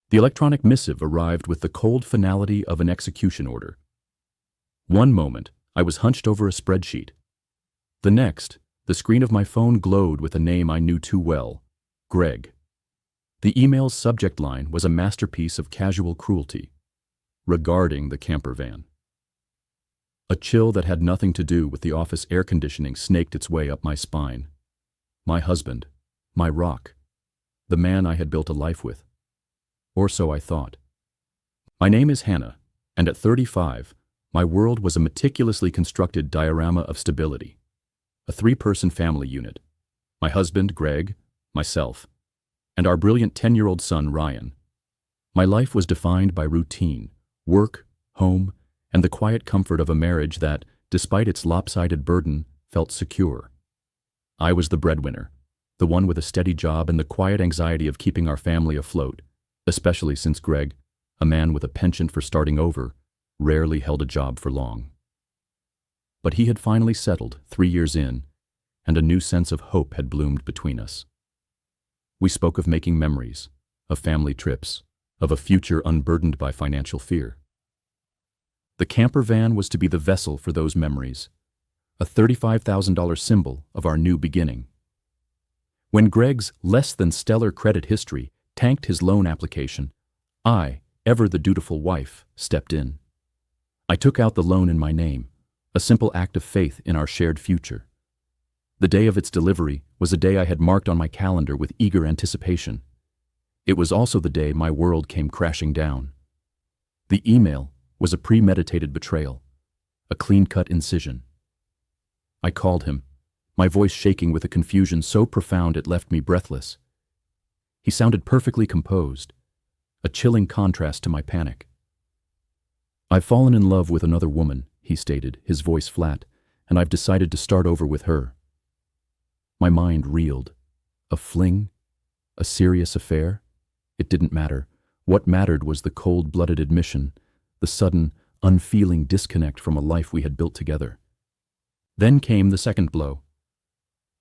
The electronic missive arrived with the cold finality of an execution order. One moment, I was hunched over a spreadsheet. The next, the screen of my phone glowed with a name I knew too well: Greg. The email's subject line was a masterpiece of casual cruelty, regarding the camper van. A chill that had nothing to do with the office air conditioning snaked its way up my spine. My husband, my rock, the man I had built a life with. Or so I thought. My name is Hannah, and at 35, my world was a meticulously constructed diorama of stability. A 3-person family unit. My husband, Greg, myself, and our brilliant 10-year-old son, Ryan. My life was defined by routine, work, home, and the quiet comfort of a marriage that, despite its lopsided burden, felt secure. I was the breadwinner, the one with a steady job and the quiet anxiety of keeping our family afloat, especially since Greg, a man with a penchant for starting over, rarely held a job for long. But he had finally settled 3 years in, and a new sense of hope had bloomed between us. We spoke of making memories, of family trips, of a future unburdened by financial fear. The camper van was to be the vessel for those memories, a $35,000 symbol of our new beginning. When Greg's less-than-stellar credit history tanked his loan application, I, ever the dutiful wife, stepped in. I took out the loan in my name, a simple act of faith in our shared future. The day of its delivery was a day I had marked on my calendar with eager anticipation. It was also the day my world came crashing down. The email was a premeditated betrayal, a clean-cut incision. I called him, my voice shaking with a confusion so profound it left me breathless. He sounded perfectly composed, a chilling contrast to my panic. "I've fallen in love with another woman," he stated, his voice flat, "and I've decided to start over with her." My mind reeled. A fling? A serious affair? It didn't matter. What mattered was the cold-blooded admission, the sudden, unfeeling disconnect from a life we had built together. Then came the second blow.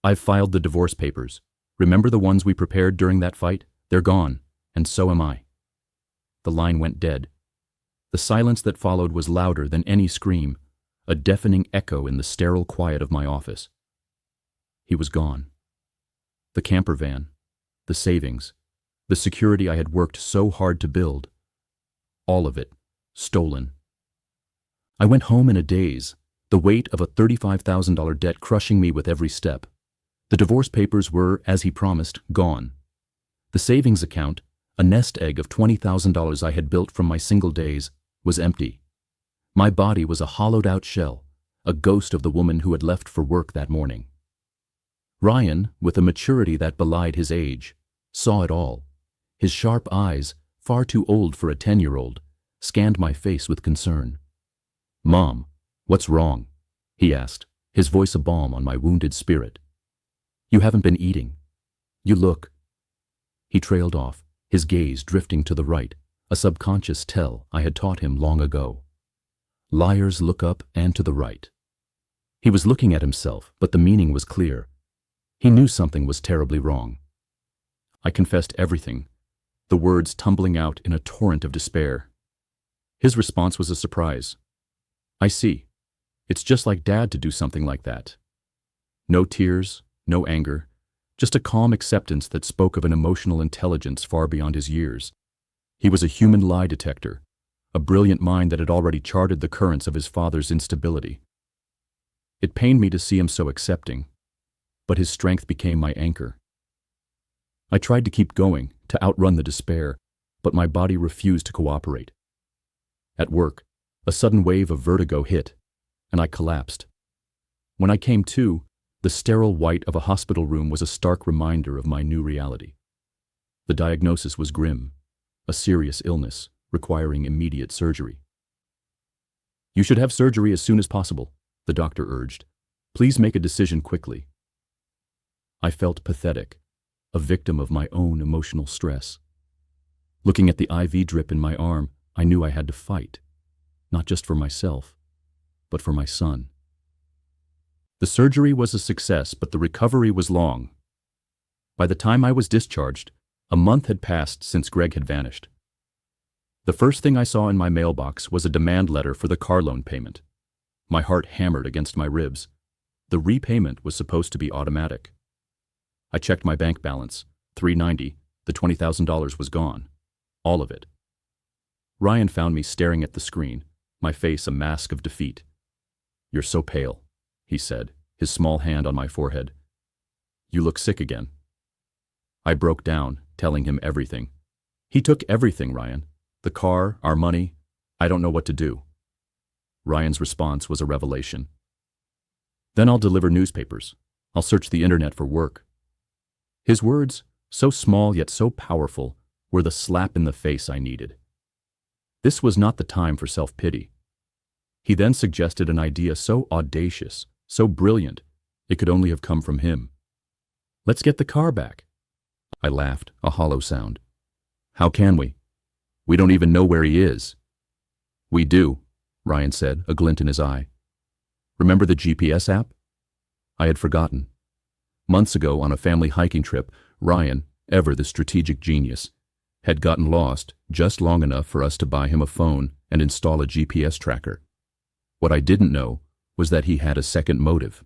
"I've filed the divorce papers. Remember the ones we prepared during that fight? They're gone, and so am I." The line went dead. The silence that followed was louder than any scream, a deafening echo in the sterile quiet of my office. He was gone. The camper van, the savings, the security I had worked so hard to build, all of it stolen. I went home in a daze, the weight of a $35,000 debt crushing me with every step. The divorce papers were, as he promised, gone. The savings account, a nest egg of $20,000 I had built from my single days, was empty. My body was a hollowed-out shell, a ghost of the woman who had left for work that morning. Ryan, with a maturity that belied his age, saw it all. His sharp eyes, far too old for a 10-year-old, scanned my face with concern. "Mom, what's wrong?" he asked, his voice a balm on my wounded spirit. "You haven't been eating. You look—" He trailed off, his gaze drifting to the right, a subconscious tell I had taught him long ago. Liars look up and to the right. He was looking at himself, but the meaning was clear. He knew something was terribly wrong. I confessed everything, the words tumbling out in a torrent of despair. His response was a surprise. "I see. It's just like Dad to do something like that." No tears, no anger, just a calm acceptance that spoke of an emotional intelligence far beyond his years. He was a human lie detector, a brilliant mind that had already charted the currents of his father's instability. It pained me to see him so accepting, but his strength became my anchor. I tried to keep going, to outrun the despair, but my body refused to cooperate. At work, a sudden wave of vertigo hit, and I collapsed. When I came to, the sterile white of a hospital room was a stark reminder of my new reality. The diagnosis was grim, a serious illness requiring immediate surgery. "You should have surgery as soon as possible," the doctor urged. "Please make a decision quickly." I felt pathetic, a victim of my own emotional stress. Looking at the IV drip in my arm, I knew I had to fight, not just for myself, but for my son. The surgery was a success, but the recovery was long. By the time I was discharged, a month had passed since Greg had vanished. The first thing I saw in my mailbox was a demand letter for the car loan payment. My heart hammered against my ribs. The repayment was supposed to be automatic. I checked my bank balance, $390. The $20,000 was gone. All of it. Ryan found me staring at the screen, my face a mask of defeat. "You're so pale," he said, his small hand on my forehead. "You look sick again." I broke down, telling him everything. "He took everything, Ryan. The car, our money. I don't know what to do." Ryan's response was a revelation. "Then I'll deliver newspapers. I'll search the internet for work." His words, so small yet so powerful, were the slap in the face I needed. This was not the time for self-pity. He then suggested an idea so audacious, so brilliant, it could only have come from him. "Let's get the car back." I laughed, a hollow sound. "How can we? We don't even know where he is." "We do," Ryan said, a glint in his eye. "Remember the GPS app?" I had forgotten. Months ago, on a family hiking trip, Ryan, ever the strategic genius, had gotten lost just long enough for us to buy him a phone and install a GPS tracker. What I didn't know was that he had a second motive.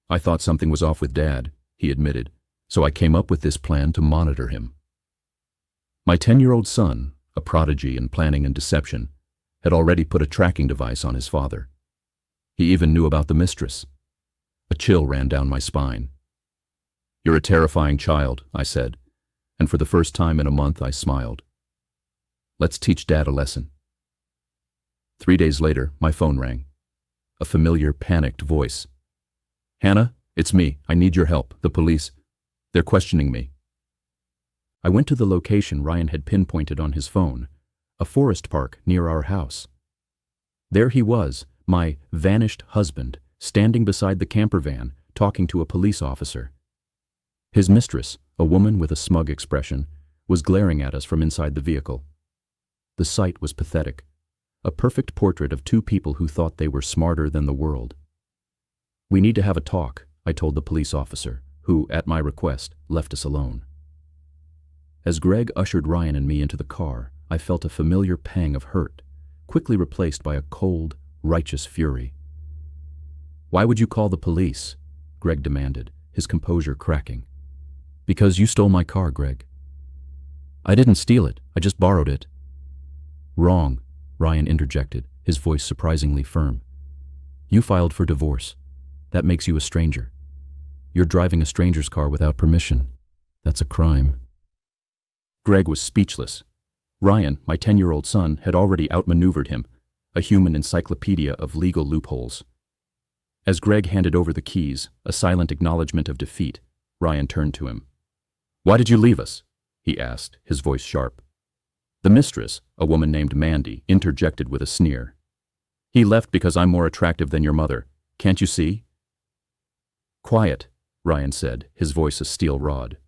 "I thought something was off with Dad," he admitted, "so I came up with this plan to monitor him." My 10-year-old son, a prodigy in planning and deception, had already put a tracking device on his father. He even knew about the mistress. A chill ran down my spine. "You're a terrifying child," I said, and for the first time in a month I smiled. "Let's teach Dad a lesson." 3 days later, my phone rang. A familiar, panicked voice. "Hannah, it's me. I need your help. The police. They're questioning me." I went to the location Ryan had pinpointed on his phone, a forest park near our house. There he was, my vanished husband, standing beside the camper van, talking to a police officer. His mistress, a woman with a smug expression, was glaring at us from inside the vehicle. The sight was pathetic, a perfect portrait of two people who thought they were smarter than the world. "We need to have a talk," I told the police officer, who, at my request, left us alone. As Greg ushered Ryan and me into the car, I felt a familiar pang of hurt, quickly replaced by a cold, righteous fury. "Why would you call the police?" Greg demanded, his composure cracking. "Because you stole my car, Greg." "I didn't steal it, I just borrowed it." "Wrong," Ryan interjected, his voice surprisingly firm. "You filed for divorce. That makes you a stranger. You're driving a stranger's car without permission. That's a crime." Greg was speechless. Ryan, my 10-year-old son, had already outmaneuvered him, a human encyclopedia of legal loopholes. As Greg handed over the keys, a silent acknowledgement of defeat, Ryan turned to him. "Why did you leave us?" he asked, his voice sharp. The mistress, a woman named Mandy, interjected with a sneer. "He left because I'm more attractive than your mother. Can't you see?" "Quiet," Ryan said, his voice a steel rod.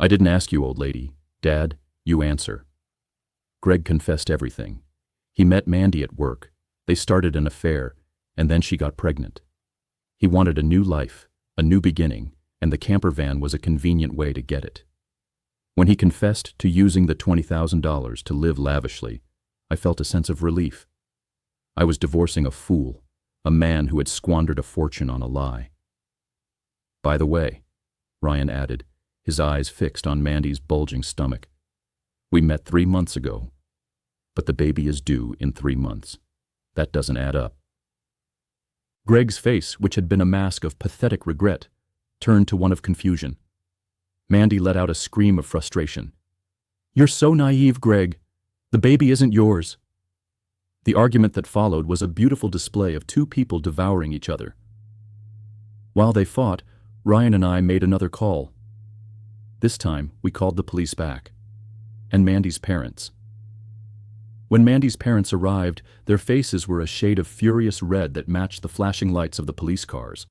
"I didn't ask you, old lady. Dad, you answer." Greg confessed everything. He met Mandy at work. They started an affair, and then she got pregnant. He wanted a new life, a new beginning, and the camper van was a convenient way to get it. When he confessed to using the $20,000 to live lavishly, I felt a sense of relief. I was divorcing a fool, a man who had squandered a fortune on a lie. "By the way," Ryan added, his eyes fixed on Mandy's bulging stomach, "we met 3 months ago, but the baby is due in 3 months. That doesn't add up." Greg's face, which had been a mask of pathetic regret, turned to one of confusion. Mandy let out a scream of frustration. "You're so naive, Greg. The baby isn't yours." The argument that followed was a beautiful display of two people devouring each other. While they fought, Ryan and I made another call. This time, we called the police back. And Mandy's parents. When Mandy's parents arrived, their faces were a shade of furious red that matched the flashing lights of the police cars.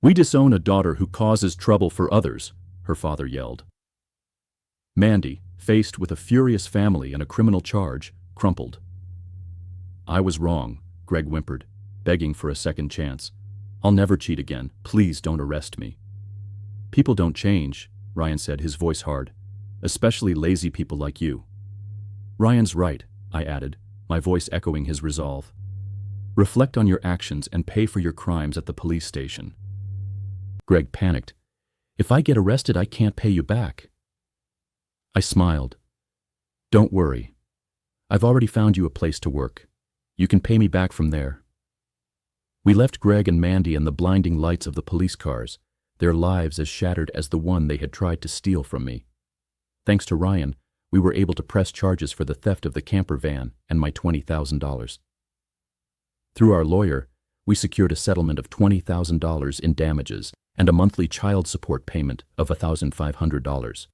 "We disown a daughter who causes trouble for others," her father yelled. Mandy, faced with a furious family and a criminal charge, crumpled. "I was wrong," Greg whimpered, begging for a second chance. "I'll never cheat again. Please don't arrest me." "People don't change," Ryan said, his voice hard. "Especially lazy people like you." Ryan's right, I added, my voice echoing his resolve. Reflect on your actions and pay for your crimes at the police station. Greg panicked. If I get arrested, I can't pay you back. I smiled. Don't worry. I've already found you a place to work. You can pay me back from there. We left Greg and Mandy in the blinding lights of the police cars, their lives as shattered as the one they had tried to steal from me. Thanks to Ryan, we were able to press charges for the theft of the camper van and my $20,000. Through our lawyer, we secured a settlement of $20,000 in damages and a monthly child support payment of $1,500.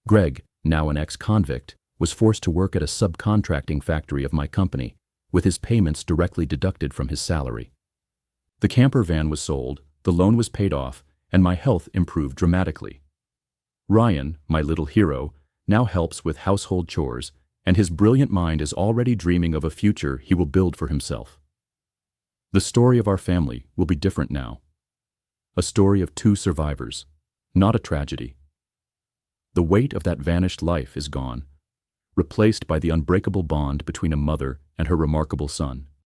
Greg, now an ex-convict, was forced to work at a subcontracting factory of my company, with his payments directly deducted from his salary. The camper van was sold, the loan was paid off, and my health improved dramatically. Ryan, my little hero, now helps with household chores, and his brilliant mind is already dreaming of a future he will build for himself. The story of our family will be different now. A story of two survivors, not a tragedy. The weight of that vanished life is gone, replaced by the unbreakable bond between a mother and her remarkable son.